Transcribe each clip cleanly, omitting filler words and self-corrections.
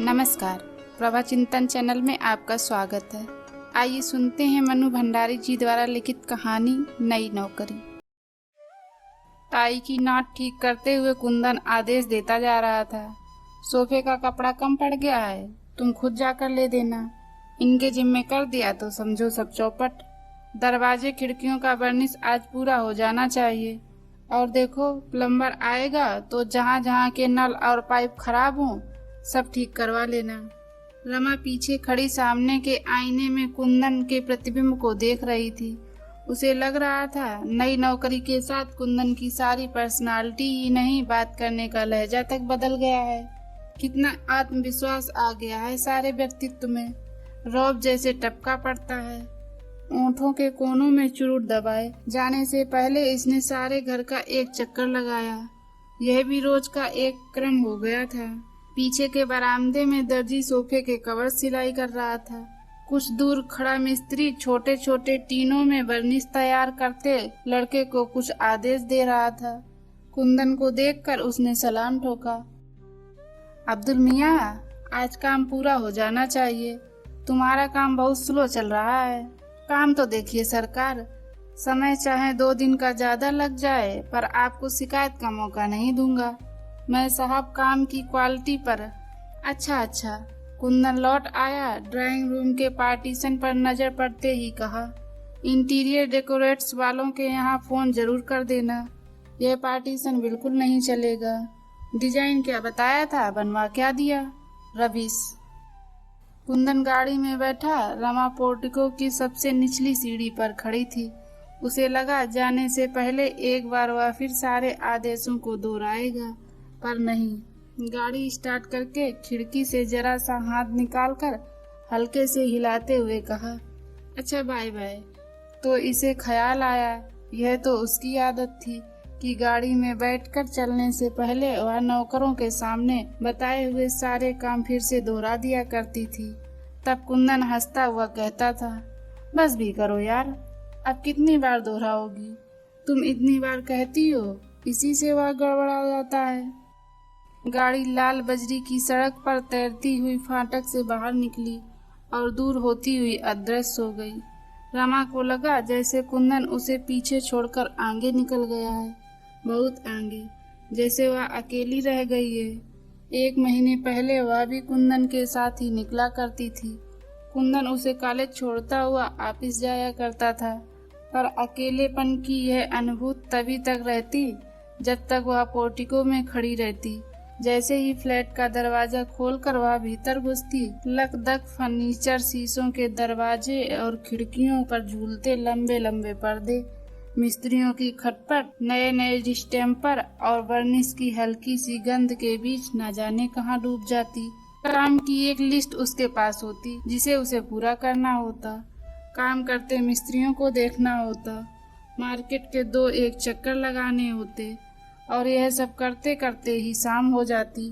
नमस्कार, प्रभा चिंतन चैनल में आपका स्वागत है। आइए सुनते हैं मनु भंडारी जी द्वारा लिखित कहानी नई नौकरी। टाई की नॉट ठीक करते हुए कुंदन आदेश देता जा रहा था। सोफे का कपड़ा कम पड़ गया है, तुम खुद जाकर ले देना। इनके जिम्मे कर दिया तो समझो सब चौपट। दरवाजे खिड़कियों का वर्निश आज पूरा हो जाना चाहिए। और देखो, प्लम्बर आएगा तो जहाँ जहाँ के नल और पाइप खराब हों सब ठीक करवा लेना। रमा पीछे खड़ी सामने के आईने में कुंदन के प्रतिबिंब को देख रही थी। उसे लग रहा था नई नौकरी के साथ कुंदन की सारी पर्सनालिटी ही नहीं, बात करने का लहजा तक बदल गया है। कितना आत्मविश्वास आ गया है सारे व्यक्तित्व में, रौब जैसे टपका पड़ता है। ओंठों के कोनों में चुरुट दबाए जाने से पहले इसने सारे घर का एक चक्कर लगाया। यह भी रोज का एक क्रम हो गया था। पीछे के बरामदे में दर्जी सोफे के कवर सिलाई कर रहा था। कुछ दूर खड़ा मिस्त्री छोटे छोटे टीनों में वर्निश तैयार करते लड़के को कुछ आदेश दे रहा था। कुंदन को देखकर उसने सलाम ठोका। अब्दुल मियाँ, आज काम पूरा हो जाना चाहिए। तुम्हारा काम बहुत स्लो चल रहा है। काम तो देखिए सरकार, समय चाहे 2 दिन का ज्यादा लग जाए पर आपको शिकायत का मौका नहीं दूंगा मैं साहब, काम की क्वालिटी पर। अच्छा। कुंदन लौट आया। ड्राइंग रूम के पार्टीशन पर नजर पड़ते ही कहा, इंटीरियर डेकोरेट्स वालों के यहाँ फोन जरूर कर देना। यह पार्टीशन बिल्कुल नहीं चलेगा। डिजाइन क्या बताया था, बनवा क्या दिया? रवीश। कुंदन गाड़ी में बैठा। रमा पोर्टिको की सबसे निचली सीढ़ी पर खड़ी थी। उसे लगा जाने से पहले एक बार वह फिर सारे आदेशों को दोहराएगा, पर नहीं। गाड़ी स्टार्ट करके खिड़की से जरा सा हाथ निकालकर हल्के से हिलाते हुए कहा, अच्छा बाय बाय। तो इसे ख्याल आया, यह तो उसकी आदत थी कि गाड़ी में बैठकर चलने से पहले वह नौकरों के सामने बताए हुए सारे काम फिर से दोहरा दिया करती थी। तब कुंदन हंसता हुआ कहता था, बस भी करो यार, अब कितनी बार दोहराओगी? तुम इतनी बार कहती हो, इसी से वह गड़बड़ा जाता है। गाड़ी लाल बजरी की सड़क पर तैरती हुई फाटक से बाहर निकली और दूर होती हुई अदृश्य हो गई। रमा को लगा जैसे कुंदन उसे पीछे छोड़कर आगे निकल गया है, बहुत आगे, जैसे वह अकेली रह गई है। 1 महीने पहले वह भी कुंदन के साथ ही निकला करती थी। कुंदन उसे कॉलेज छोड़ता हुआ ऑफिस जाया करता था, पर अकेलेपन की यह अनुभूति तभी तक रहती जब तक वह पोर्टिको में खड़ी रहती। जैसे ही फ्लैट का दरवाजा खोलकर वह भीतर घुसती, लकदक फर्नीचर, शीशों के दरवाजे और खिड़कियों पर झूलते लंबे लंबे पर्दे, मिस्त्रियों की खटपट, नए नए डिस्टेम्पर और वर्निश की हल्की सी गंध के बीच न जाने कहाँ डूब जाती। काम की एक लिस्ट उसके पास होती जिसे उसे पूरा करना होता। काम करते मिस्त्रियों को देखना होता, मार्केट के 2-1 चक्कर लगाने होते, और यह सब करते करते ही शाम हो जाती।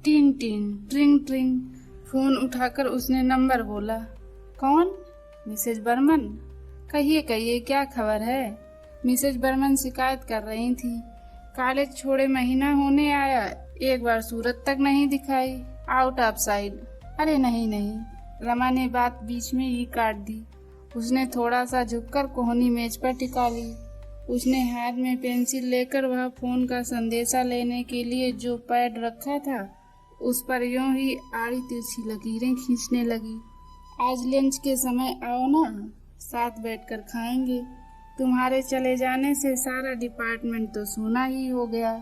टिंग टिंग ट्रिंग ट्रिंग। फोन उठाकर उसने नंबर बोला। कौन? मिसेज बर्मन। कहिए क्या खबर है? मिसेज बर्मन शिकायत कर रही थी। कॉलेज छोड़े महीना होने आया, एक बार सूरत तक नहीं दिखाई, आउट ऑफ साइड। अरे नहीं। रमा ने बात बीच में ही काट दी। उसने थोड़ा सा झुककर कोहनी मेज पर टिका ली। उसने हाथ में पेंसिल लेकर वह फोन का संदेशा लेने के लिए जो पैड रखा था उस पर यूं ही आड़ी तिरछी लकीरें खींचने लगी। आज लंच के समय आओ ना, साथ बैठकर खाएंगे। तुम्हारे चले जाने से सारा डिपार्टमेंट तो सूना ही हो गया।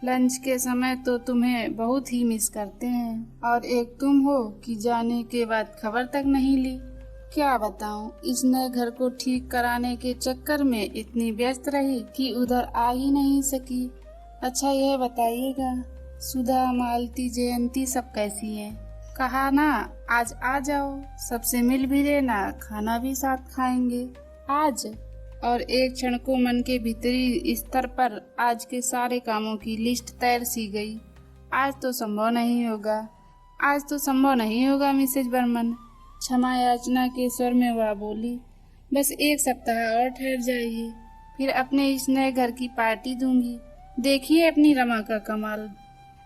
लंच के समय तो तुम्हें बहुत ही मिस करते हैं, और एक तुम हो कि जाने के बाद खबर तक नहीं ली। क्या बताऊं, इस नए घर को ठीक कराने के चक्कर में इतनी व्यस्त रही कि उधर आ ही नहीं सकी। अच्छा यह बताइएगा, सुधा, मालती, जयंती सब कैसी हैं? कहा ना आज आ जाओ, सबसे मिल भी लेना, खाना भी साथ खाएंगे आज। और एक क्षण को मन के भीतरी स्तर पर आज के सारे कामों की लिस्ट तैयार सी गई। आज तो संभव नहीं होगा मिसेज बर्मन। क्षमा याचना के स्वर में वह बोली, बस 1 सप्ताह और ठहर जाइए, फिर अपने इस नए घर की पार्टी दूंगी। देखिए अपनी रमा का कमाल।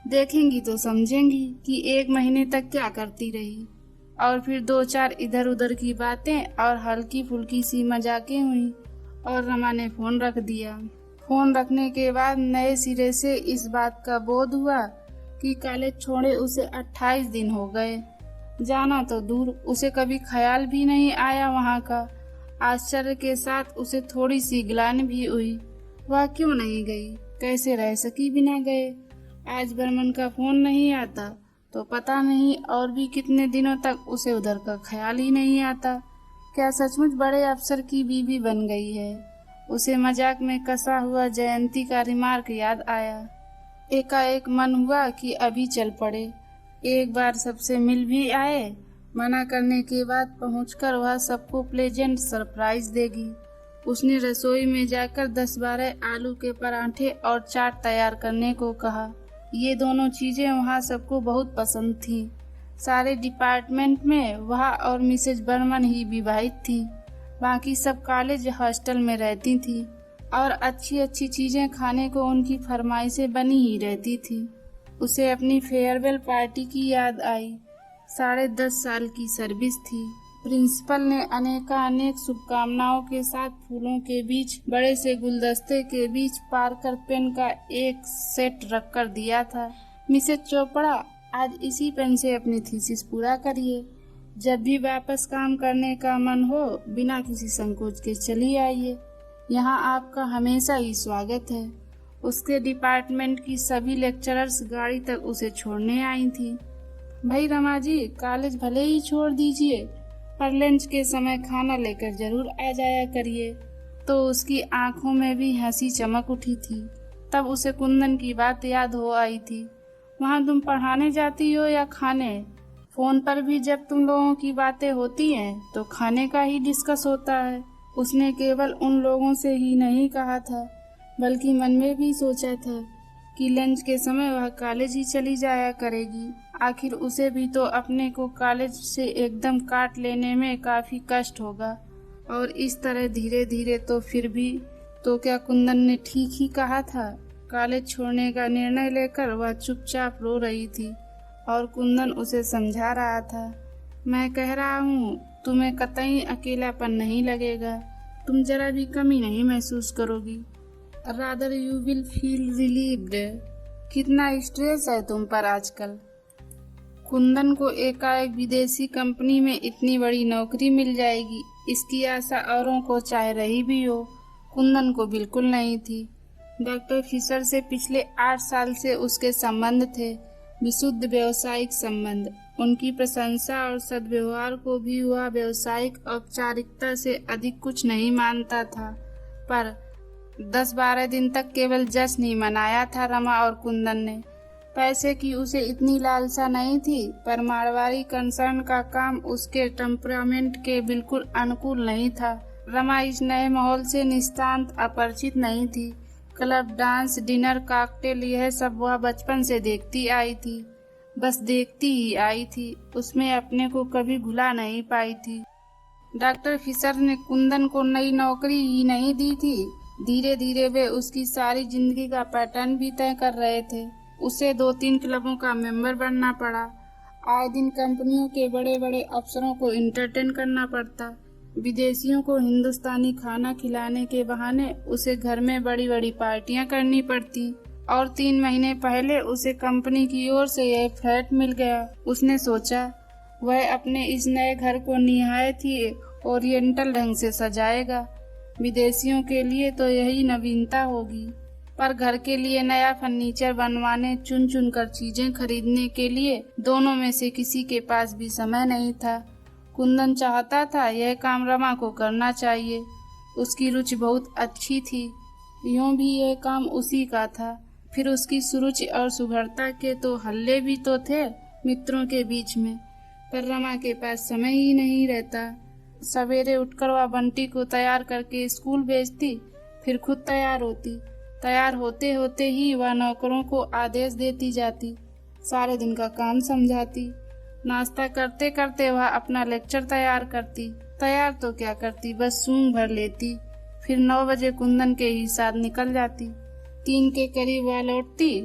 देखेंगी तो समझेंगी कि 1 महीने तक क्या करती रही। और फिर 2-4 इधर उधर की बातें और हल्की फुल्की सी मजाकें हुई और रमा ने फोन रख दिया। फोन रखने के बाद नए सिरे से इस बात का बोध हुआ कि कॉलेज छोड़े उसे 28 दिन हो गए। जाना तो दूर, उसे कभी ख्याल भी नहीं आया वहाँ का। आश्चर्य के साथ उसे थोड़ी सी ग्लानि भी हुई। वह क्यों नहीं गई, कैसे रह सकी बिना गए। आज बर्मन का फोन नहीं आता तो पता नहीं और भी कितने दिनों तक उसे उधर का ख्याल ही नहीं आता। क्या सचमुच बड़े अफसर की बीवी बन गई है। उसे मजाक में कसा हुआ जयंती का रिमार्क याद आया। एकाएक मन हुआ कि अभी चल पड़े, एक बार सबसे मिल भी आए। मना करने के बाद पहुंचकर वह सबको प्लेजेंट सरप्राइज देगी। उसने रसोई में जाकर 10-12 आलू के पराठे और चाट तैयार करने को कहा। ये दोनों चीजें वहाँ सबको बहुत पसंद थीं। सारे डिपार्टमेंट में वह और मिसेज बर्मन ही विवाहित थी, बाकी सब कॉलेज हॉस्टल में रहती थी और अच्छी अच्छी चीजें खाने को उनकी फरमाइशें बनी ही रहती थी। उसे अपनी फेयरवेल पार्टी की याद आई। 10.5 साल की सर्विस थी। प्रिंसिपल ने अनेक शुभकामनाओं के साथ फूलों के बीच बड़े से गुलदस्ते के बीच पार्कर पेन का एक सेट रख कर दिया था। मिसेज चोपड़ा, आज इसी पेन से अपनी थीसिस पूरा करिए। जब भी वापस काम करने का मन हो, बिना किसी संकोच के चली आइए। यहाँ आपका हमेशा ही स्वागत है। उसके डिपार्टमेंट की सभी लेक्चरर्स गाड़ी तक उसे छोड़ने आई थी। भाई रमा जी, कॉलेज भले ही छोड़ दीजिए, पर लंच के समय खाना लेकर जरूर आ जाया करिए। तो उसकी आंखों में भी हंसी चमक उठी थी। तब उसे कुंदन की बात याद हो आई थी। वहाँ तुम पढ़ाने जाती हो या खाने? फोन पर भी जब तुम लोगों की बातें होती हैं तो खाने का ही डिस्कस होता है। उसने केवल उन लोगों से ही नहीं कहा था, बल्कि मन में भी सोचा था कि लंच के समय वह कॉलेज ही चली जाया करेगी। आखिर उसे भी तो अपने को कॉलेज से एकदम काट लेने में काफी कष्ट होगा। और इस तरह धीरे धीरे तो फिर भी तो क्या कुंदन ने ठीक ही कहा था। कॉलेज छोड़ने का निर्णय लेकर वह चुपचाप रो रही थी और कुंदन उसे समझा रहा था। मैं कह रहा हूँ, तुम्हें कतई अकेलापन नहीं लगेगा। तुम जरा भी कमी नहीं महसूस करोगी। Rather you will feel relieved. कितना स्ट्रेस है तुम पर आजकल। कुंदन को एकाएक विदेशी कंपनी में इतनी बड़ी नौकरी मिल जाएगी, इसकी आशा औरों को चाहे रही भी हो, कुंदन को बिल्कुल नहीं थी। डॉक्टर फिशर से पिछले 8 साल से उसके संबंध थे, विशुद्ध व्यावसायिक संबंध। उनकी प्रशंसा और सद्व्यवहार को भी वह व्यावसायिक औपचारिकता से अधिक कुछ नहीं मानता था। पर 10-12 दिन तक केवल जश्न ही मनाया था रमा और कुंदन ने। पैसे की उसे इतनी लालसा नहीं थी, पर मारवाड़ी कंसर्न का काम उसके टेम्परामेंट के बिल्कुल अनुकूल नहीं था। रमा इस नए माहौल से नितांत अपरिचित नहीं थी। क्लब, डांस, डिनर, कॉकटेल, यह सब वह बचपन से देखती आई थी। बस देखती ही आई थी, उसमें अपने को कभी भुला नहीं पाई थी। डॉक्टर फिशर ने कुंदन को नई नौकरी ही नहीं दी थी, धीरे धीरे वे उसकी सारी जिंदगी का पैटर्न भी तय कर रहे थे। उसे 2-3 क्लबों का मेंबर बनना पड़ा। आए दिन कंपनियों के बड़े बड़े अफसरों को इंटरटेन करना पड़ता। विदेशियों को हिंदुस्तानी खाना खिलाने के बहाने उसे घर में बड़ी बड़ी पार्टियां करनी पड़ती। और 3 महीने पहले उसे कंपनी की ओर से यह फ्लैट मिल गया। उसने सोचा वह अपने इस नए घर को निहायत ही ओरिएंटल ढंग से सजाएगा। विदेशियों के लिए तो यही नवीनता होगी, पर घर के लिए नया फर्नीचर बनवाने, चुन चुन कर चीजें खरीदने के लिए दोनों में से किसी के पास भी समय नहीं था। कुंदन चाहता था यह काम रमा को करना चाहिए। उसकी रुचि बहुत अच्छी थी, यूं भी यह काम उसी का था। फिर उसकी सुरुचि और सुघड़ता के तो हल्ले भी तो थे मित्रों के बीच में, पर रमा के पास समय ही नहीं रहता। सवेरे उठकर वह बंटी को तैयार करके स्कूल भेजती, फिर खुद तैयार होती। तैयार होते होते ही वह नौकरों को आदेश देती जाती, सारे दिन का काम समझाती। नाश्ता करते करते वह अपना लेक्चर तैयार करती। तैयार तो क्या करती, बस सूंघ भर लेती। फिर 9 बजे कुंदन के ही साथ निकल जाती। 3 के करीब वह लौटती।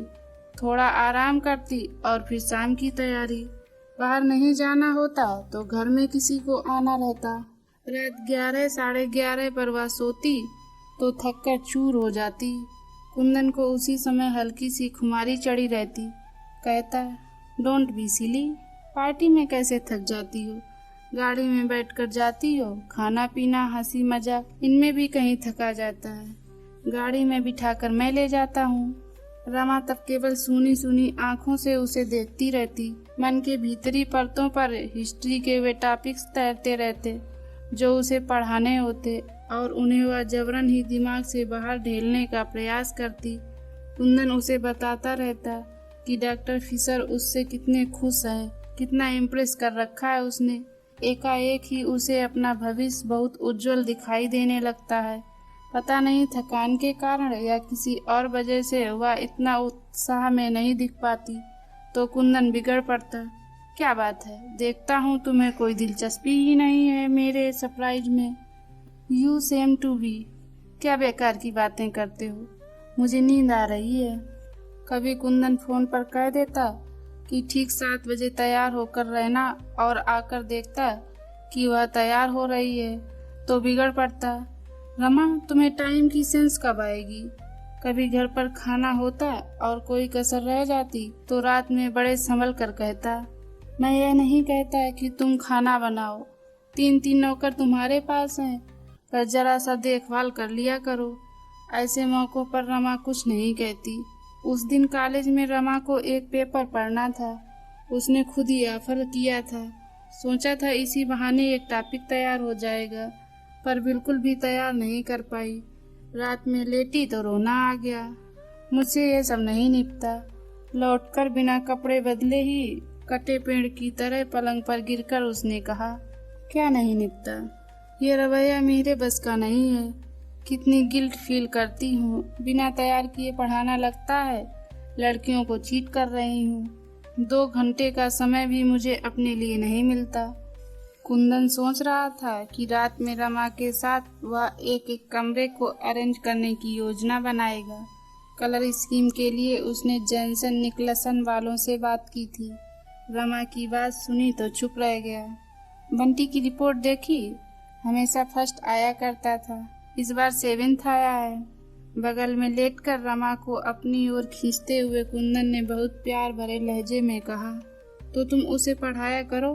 थोड़ा आराम करती और फिर शाम की तैयारी। बाहर नहीं जाना होता तो घर में किसी को आना रहता। रात 11 साढ़े 11 पर वह सोती तो थक कर चूर हो जाती। कुंदन को उसी समय हल्की सी खुमारी चढ़ी रहती। कहता, डोंट बी सिली, पार्टी में कैसे थक जाती हो? गाड़ी में बैठकर जाती हो, खाना पीना हंसी मजाक इनमें भी कहीं थका जाता है। गाड़ी में बिठाकर मैं ले जाता हूँ। रमा तब केवल सूनी सूनी आंखों से उसे देखती रहती। मन के भीतरी परतों पर हिस्ट्री के वे टॉपिक्स तैरते रहते जो उसे पढ़ाने होते और उन्हें वह जबरन ही दिमाग से बाहर ढेलने का प्रयास करती। कुंदन उसे बताता रहता कि डॉक्टर फिशर उससे कितने खुश है, कितना इम्प्रेस कर रखा है उसने। एकाएक ही उसे अपना भविष्य बहुत उज्जवल दिखाई देने लगता है। पता नहीं थकान के कारण या किसी और वजह से वह इतना उत्साह में नहीं दिख पाती तो कुंदन बिगड़ पड़ता। क्या बात है, देखता हूँ तुम्हें कोई दिलचस्पी ही नहीं है मेरे सरप्राइज में। You seem to be. क्या बेकार की बातें करते हो, मुझे नींद आ रही है। कभी कुंदन फोन पर कह देता कि ठीक 7 बजे तैयार होकर रहना और आकर देखता कि वह तैयार हो रही है तो बिगड़ पड़ता। रमा, तुम्हें टाइम की सेंस कब आएगी? कभी घर पर खाना होता और कोई कसर रह जाती तो रात में बड़े संभल कर कहता, मैं यह नहीं कहता कि तुम खाना बनाओ, 3 नौकर तुम्हारे पास हैं, पर जरा सा देखभाल कर लिया करो। ऐसे मौकों पर रमा कुछ नहीं कहती। उस दिन कॉलेज में रमा को एक पेपर पढ़ना था। उसने खुद ही ऑफर किया था। सोचा था इसी बहाने एक टॉपिक तैयार हो जाएगा, पर बिल्कुल भी तैयार नहीं कर पाई। रात में लेटी तो रोना आ गया। मुझसे ये सब नहीं निपटा। लौटकर बिना कपड़े बदले ही कटे पेड़ की तरह पलंग पर गिरकर उसने कहा, क्या नहीं निपटा? ये रवैया मेरे बस का नहीं है। कितनी गिल्ट फील करती हूँ, बिना तैयार किए पढ़ाना लगता है। लड़कियों को चीट कर रही हूँ। 2 घंटे का समय भी मुझे अपने लिए नहीं मिलता। कुंदन सोच रहा था कि रात में रमा के साथ वह एक कमरे को अरेंज करने की योजना बनाएगा। कलर स्कीम के लिए उसने जैनसन निकलसन वालों से बात की थी। रमा की बात सुनी तो चुप रह गया। बंटी की रिपोर्ट देखी? हमेशा फर्स्ट आया करता था, इस बार 7th आया है। बगल में लेटकर रमा को अपनी ओर खींचते हुए कुंदन ने बहुत प्यार भरे लहजे में कहा, तो तुम उसे पढ़ाया करो।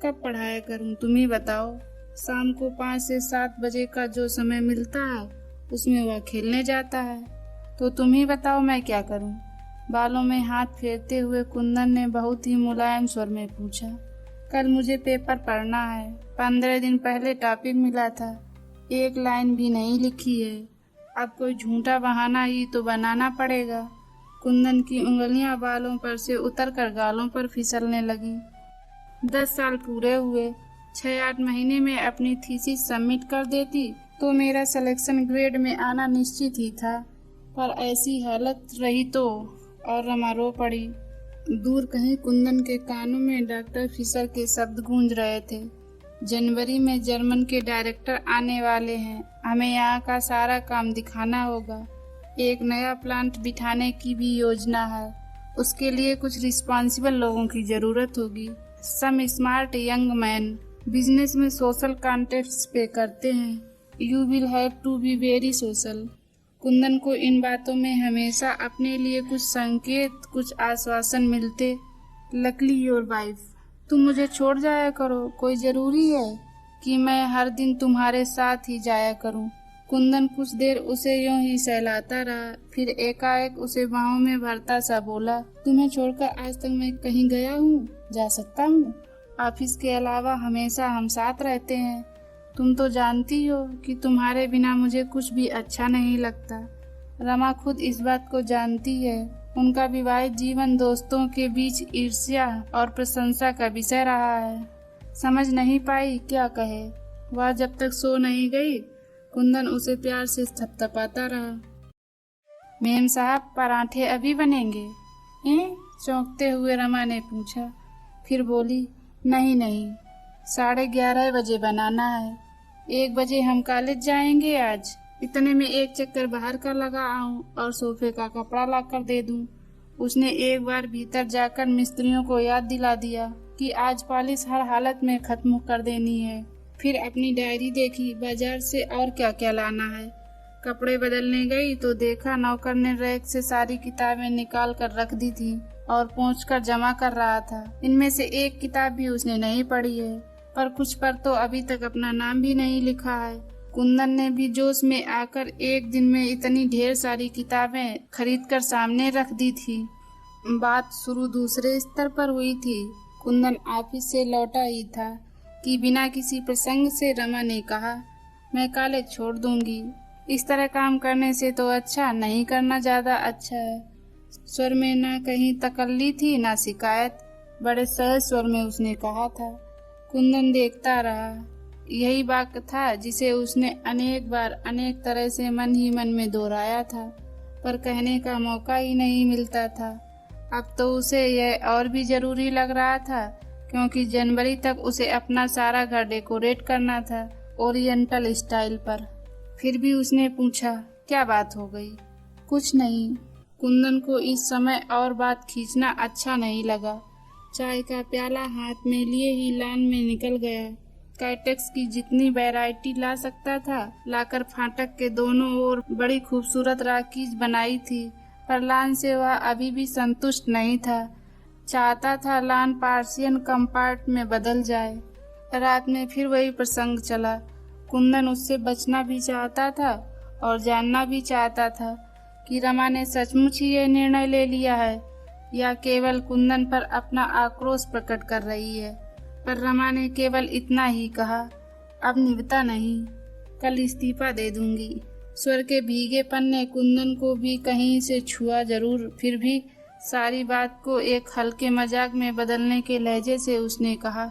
कब पढ़ाया करूं, तुम ही बताओ। शाम को 5 से 7 बजे का जो समय मिलता है उसमें वह खेलने जाता है, तो तुम ही बताओ मैं क्या करूं। बालों में हाथ फेरते हुए कुंदन ने बहुत ही मुलायम स्वर में पूछा, कल मुझे पेपर पढ़ना है। 15 दिन पहले टॉपिक मिला था, 1 लाइन भी नहीं लिखी है। अब कोई झूठा बहाना ही तो बनाना पड़ेगा। कुंदन की उंगलियां बालों पर से उतरकर गालों पर फिसलने लगी। 10 साल पूरे हुए, 6-8 महीने में अपनी थीसिस सबमिट कर देती तो मेरा सिलेक्शन ग्रेड में आना निश्चित ही था, पर ऐसी हालत रही तो। और रमा रो पड़ी। दूर कहीं कुंदन के कानों में डॉक्टर फिशर के शब्द गूंज रहे थे, जनवरी में जर्मन के डायरेक्टर आने वाले हैं, हमें यहाँ का सारा काम दिखाना होगा। एक नया प्लांट बिठाने की भी योजना है, उसके लिए कुछ रिस्पॉन्सिबल लोगों की जरूरत होगी। Some smart young man business में सोशल कॉन्टेक्ट्स पे करते हैं। You will have to be very social. Kundan को इन बातों में हमेशा अपने लिए कुछ संकेत, कुछ आश्वासन मिलते। लकली योर वाइफ, तुम मुझे छोड़ जाया करो, कोई जरूरी है कि मैं हर दिन तुम्हारे साथ ही जाया करूं। कुंदन कुछ देर उसे यूं ही सहलाता रहा, फिर एकाएक उसे बाहों में भरता सा बोला, तुम्हें छोड़कर आज तक मैं कहीं गया हूँ? जा सकता हूँ? ऑफिस के अलावा हमेशा हम साथ रहते हैं। तुम तो जानती हो कि तुम्हारे बिना मुझे कुछ भी अच्छा नहीं लगता। रमा खुद इस बात को जानती है। उनका विवाहित जीवन दोस्तों के बीच ईर्ष्या और प्रशंसा का विषय रहा है। समझ नहीं पाई क्या कहे। वह जब तक सो नहीं गई, कुंदन उसे प्यार से थपथपाता रहा। मेम साहब, पराठे अभी बनेंगे? चौंकते हुए रमा ने पूछा। फिर बोली, नहीं, 11:30 बजे बनाना है। 1 बजे हम कॉलेज जाएंगे आज। इतने में एक चक्कर बाहर का लगा आऊं और सोफे का कपड़ा लाकर दे दूं। उसने एक बार भीतर जाकर मिस्त्रियों को याद दिला दिया कि आज पॉलिश हर हालत में खत्म कर देनी है। फिर अपनी डायरी देखी, बाजार से और क्या क्या लाना है। कपड़े बदलने गई तो देखा नौकर ने रैक से सारी किताबें निकाल कर रख दी थी और पहुंचकर जमा कर रहा था। इनमें से एक किताब भी उसने नहीं पढ़ी है, पर कुछ पर तो अभी तक अपना नाम भी नहीं लिखा है। कुंदन ने भी जोश में आकर एक दिन में इतनी ढेर सारी किताबें खरीद कर सामने रख दी थी। बात शुरू दूसरे स्तर पर हुई थी। कुंदन ऑफिस से लौटा ही था कि बिना किसी प्रसंग से रमा ने कहा, मैं कॉलेज छोड़ दूंगी। इस तरह काम करने से तो अच्छा नहीं करना ज्यादा अच्छा है। स्वर में ना कहीं तकल्ली थी ना शिकायत, बड़े सहज स्वर में उसने कहा था। कुंदन देखता रहा। यही वाक्य था जिसे उसने अनेक बार अनेक तरह से मन ही मन में दोहराया था, पर कहने का मौका ही नहीं मिलता था। अब तो उसे यह और भी जरूरी लग रहा था, क्योंकि जनवरी तक उसे अपना सारा घर डेकोरेट करना था, ओरिएंटल स्टाइल पर। फिर भी उसने पूछा, क्या बात हो गई? कुछ नहीं। कुंदन को इस समय और बात खींचना अच्छा नहीं लगा। चाय का प्याला हाथ में लिए ही लान में निकल गया। कैटेक्स की जितनी वैरायटी ला सकता था लाकर फाटक के दोनों ओर बड़ी खूबसूरत राखीज बनाई थी, पर लान से वह अभी भी संतुष्ट नहीं था। चाहता था लान पार्सियन कंपार्ट में बदल जाए। रात में फिर वही प्रसंग चला। कुंदन उससे बचना भी चाहता था और जानना भी चाहता था कि रमा ने सचमुच ही यह निर्णय ले लिया है या केवल कुंदन पर अपना आक्रोश प्रकट कर रही है। पर रमा ने केवल इतना ही कहा, अब निभता नहीं, कल इस्तीफा दे दूंगी। स्वर के भीगेपन ने कुंदन को भी कहीं से छुआ जरूर, फिर भी सारी बात को एक हल्के मजाक में बदलने के लहजे से उसने कहा,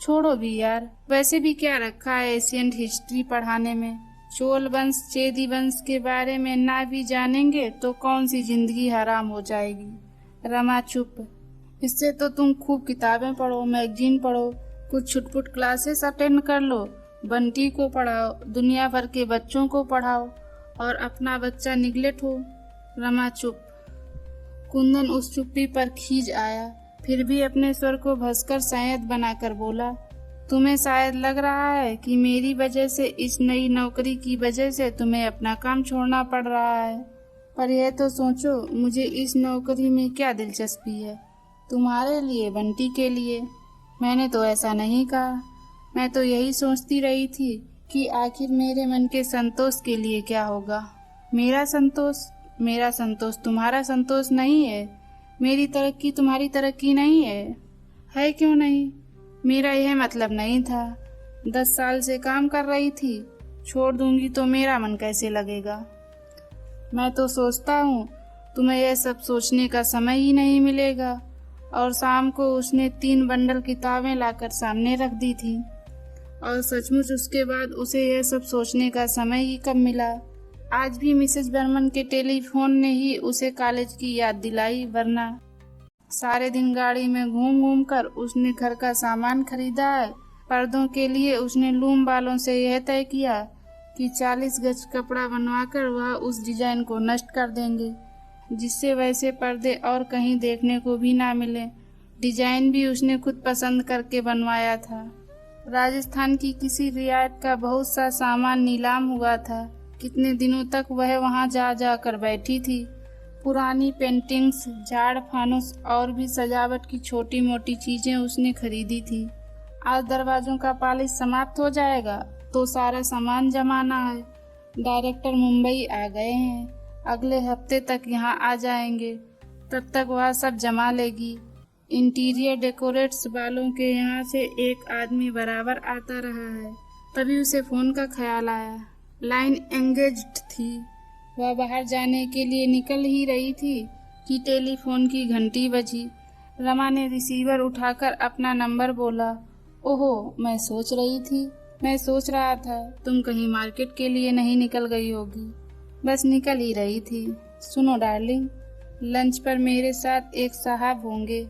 छोड़ो भी यार, वैसे भी क्या रखा है एशियंट हिस्ट्री पढ़ाने में। चोल वंश चेदी वंश के बारे में ना भी जानेंगे तो कौन सी जिंदगी हराम हो जाएगी। रमा चुप। इससे तो तुम खूब किताबें पढ़ो, मैगजीन पढ़ो, कुछ छुटपुट क्लासेस अटेंड कर लो, बंटी को पढ़ाओ, दुनिया भर के बच्चों को पढ़ाओ और अपना बच्चा निगलेक्ट हो। रमा चुप। कुंदन उस चुप्पी पर खींच आया, फिर भी अपने स्वर को भसकर संयत बनाकर बोला, तुम्हें शायद लग रहा है कि मेरी वजह से, इस नई नौकरी की वजह से तुम्हें अपना काम छोड़ना पड़ रहा है, पर यह तो सोचो मुझे इस नौकरी में क्या दिलचस्पी है। तुम्हारे लिए, बंटी के लिए। मैंने तो ऐसा नहीं कहा। मैं तो यही सोचती रही थी कि आखिर मेरे मन के संतोष के लिए क्या होगा। मेरा संतोष तुम्हारा संतोष नहीं है। मेरी तरक्की तुम्हारी तरक्की नहीं है क्यों नहीं? मेरा यह मतलब नहीं था। 10 साल से काम कर रही थी, छोड़ दूंगी तो मेरा मन कैसे लगेगा? मैं तो सोचता हूँ तुम्हें यह सब सोचने का समय ही नहीं मिलेगा। और शाम को उसने 3 बंडल किताबें लाकर सामने रख दी थी, और सचमुच उसके बाद उसे यह सब सोचने का समय ही कब मिला। आज भी मिसेस बर्मन के टेलीफोन ने ही उसे कॉलेज की याद दिलाई, वरना सारे दिन गाड़ी में घूम घूम कर उसने घर का सामान खरीदा है। पर्दों के लिए उसने लूम वालों से यह तय किया कि 40 गज कपड़ा बनवाकर वह उस डिजाइन को नष्ट कर देंगे, जिससे वैसे पर्दे और कहीं देखने को भी ना मिले। डिजाइन भी उसने खुद पसंद करके बनवाया था। राजस्थान की किसी रियायत का बहुत सा सामान नीलाम हुआ था। कितने दिनों तक वह वहां जा जाकर बैठी थी। पुरानी पेंटिंग्स, झाड़ फानुस और भी सजावट की छोटी मोटी चीजें उसने खरीदी थी। आज दरवाजों का पॉलिश समाप्त हो जाएगा तो सारा सामान जमाना है। डायरेक्टर मुंबई आ गए हैं, अगले हफ्ते तक यहाँ आ जाएंगे। तब तक वह सब जमा लेगी। इंटीरियर डेकोरेट्स वालों के यहाँ से एक आदमी बराबर आता रहा है। तभी उसे फोन का ख्याल आया। लाइन एंगेज्ड थी। वह बाहर जाने के लिए निकल ही रही थी कि टेलीफोन की घंटी बजी। रमा ने रिसीवर उठाकर अपना नंबर बोला। ओहो, मैं सोच रहा था तुम कहीं मार्केट के लिए नहीं निकल गई होगी। बस निकल ही रही थी। सुनो डार्लिंग, लंच पर मेरे साथ एक साहब होंगे,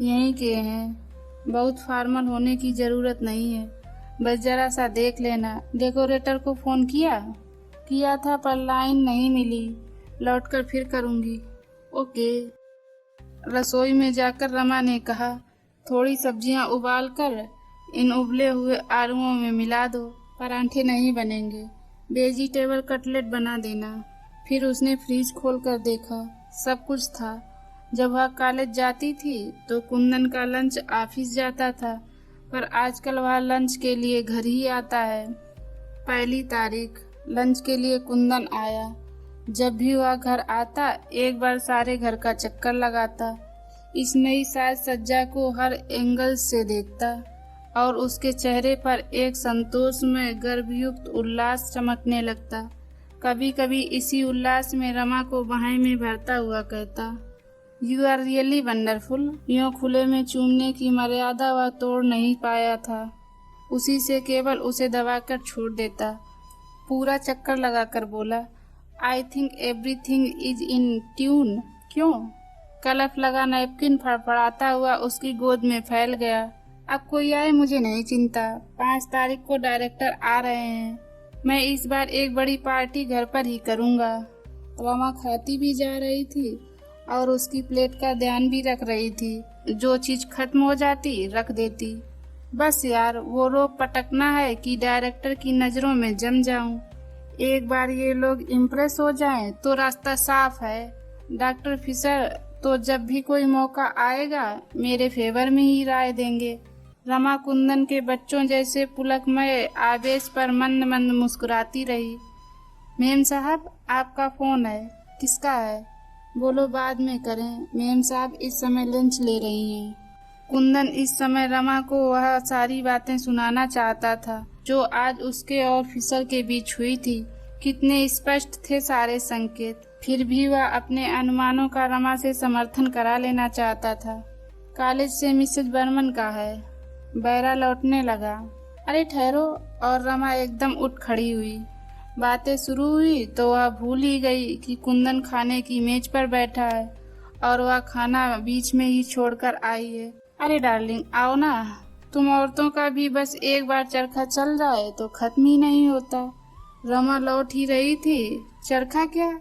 यहीं के हैं। बहुत फॉर्मल होने की जरूरत नहीं है, बस जरा सा देख लेना। डेकोरेटर को फोन किया था पर लाइन नहीं मिली। लौटकर फिर करूंगी। ओके। रसोई में जाकर रमा ने कहा, थोड़ी सब्जियां उबाल कर इन उबले हुए आलूओं में मिला दो, परांठे नहीं बनेंगे, वेजिटेबल कटलेट बना देना। फिर उसने फ्रिज खोल कर देखा, सब कुछ था। जब वह कॉलेज जाती थी तो कुंदन का लंच ऑफिस जाता था, पर आजकल वह लंच के लिए घर ही आता है। 1 तारीख लंच के लिए कुंदन आया। जब भी वह घर आता एक बार सारे घर का चक्कर लगाता, इस नई साज सज्जा को हर एंगल से देखता और उसके चेहरे पर एक संतोष में गर्भयुक्त उल्लास चमकने लगता। कभी कभी इसी उल्लास में रमा को बाहें में भरता हुआ कहता, यू आर रियली वंडरफुल। यूं खुले में चूमने की मर्यादा वह तोड़ नहीं पाया था। उसी से केवल उसे दबाकर छोड़ देता। पूरा चक्कर लगाकर बोला, I think everything is in tune. क्यों? कलफ लगा नैपकिन फड़फड़ाता हुआ उसकी गोद में फैल गया। अब कोई आए मुझे नहीं चिंता। 5 तारीख को डायरेक्टर आ रहे हैं। मैं इस बार एक बड़ी पार्टी घर पर ही करूँगा। रमा खाती भी जा रही थी और उसकी प्लेट का ध्यान भी रख रही थी। जो चीज खत्म हो जाती रख देती। बस यार वो रोक पटकना है कि डायरेक्टर की नजरों में जम जाऊं। एक बार ये लोग इम्प्रेस हो जाएं तो रास्ता साफ है। डॉक्टर फिशर तो जब भी कोई मौका आएगा मेरे फेवर में ही राय देंगे। रमा कुंदन के बच्चों जैसे पुलकमय आवेश पर मंद मंद मुस्कुराती रही। मेम साहब आपका फोन है। किसका है? बोलो बाद में करें, मेम साहब इस समय लंच ले रही हैं। कुंदन इस समय रमा को वह सारी बातें सुनाना चाहता था जो आज उसके और फिशर के बीच हुई थी। कितने स्पष्ट थे सारे संकेत। फिर भी वह अपने अनुमानों का रमा से समर्थन करा लेना चाहता था। कॉलेज से मिसेज बर्मन का है। बैरा लौटने लगा। अरे ठहरो। और रमा एकदम उठ खड़ी हुई। बातें शुरू हुई तो वह भूल ही गई कि कुंदन खाने की मेज पर बैठा है और वह खाना बीच में ही छोड़कर आई है। अरे डार्लिंग आओ ना। तुम औरतों का भी बस एक बार चरखा चल जाए तो खत्म ही नहीं होता। रमा लौट ही रही थी। चरखा क्या?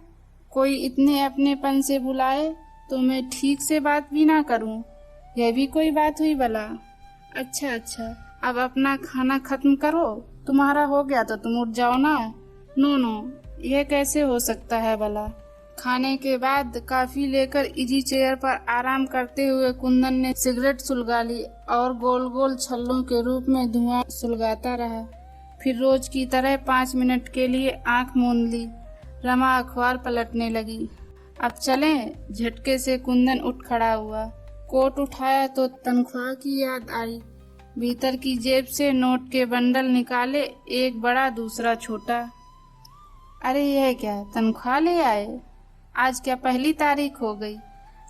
कोई इतने अपनेपन से बुलाए तो मैं ठीक से बात भी ना करूं। यह भी कोई बात हुई भला? अच्छा अब अपना खाना खत्म करो। तुम्हारा हो गया तो तुम उठ जाओ ना। नो, यह कैसे हो सकता है भला? खाने के बाद कॉफी लेकर इजी चेयर पर आराम करते हुए कुंदन ने सिगरेट सुलगा ली और गोल गोल छल्लों के रूप में धुआं सुलगाता रहा। फिर रोज की तरह 5 मिनट के लिए आंख मूंद ली। रमा अखबार पलटने लगी। अब चलें? झटके से कुंदन उठ खड़ा हुआ। कोट उठाया तो तनख्वाह की याद आई। भीतर की जेब से नोट के बंडल निकाले, एक बड़ा दूसरा छोटा। अरे यह क्या, तनख्वाह ले आए? आज क्या 1 तारीख हो गई?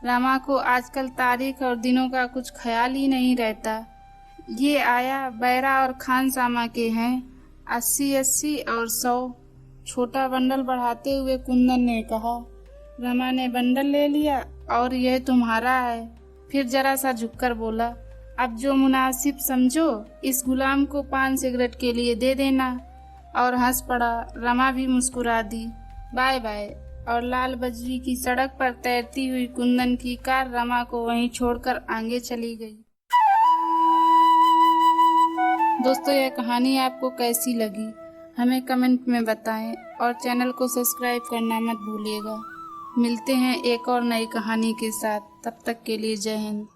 रमा को आजकल तारीख और दिनों का कुछ ख्याल ही नहीं रहता। ये आया बैरा और खान सामा के हैं। 80 और 100। छोटा बंडल बढ़ाते हुए कुंदन ने कहा। रमा ने बंडल ले लिया। और यह तुम्हारा है। फिर जरा सा झुककर बोला, अब जो मुनासिब समझो इस गुलाम को 5 सिगरेट के लिए दे देना। और हंस पड़ा। रमा भी मुस्कुरा दी। Bye bye. और लाल बजरी की सड़क पर तैरती हुई कुंदन की कार रमा को वहीं छोड़कर आगे चली गई। दोस्तों यह कहानी आपको कैसी लगी हमें कमेंट में बताएं और चैनल को सब्सक्राइब करना मत भूलिएगा। मिलते हैं एक और नई कहानी के साथ। तब तक के लिए जय हिंद।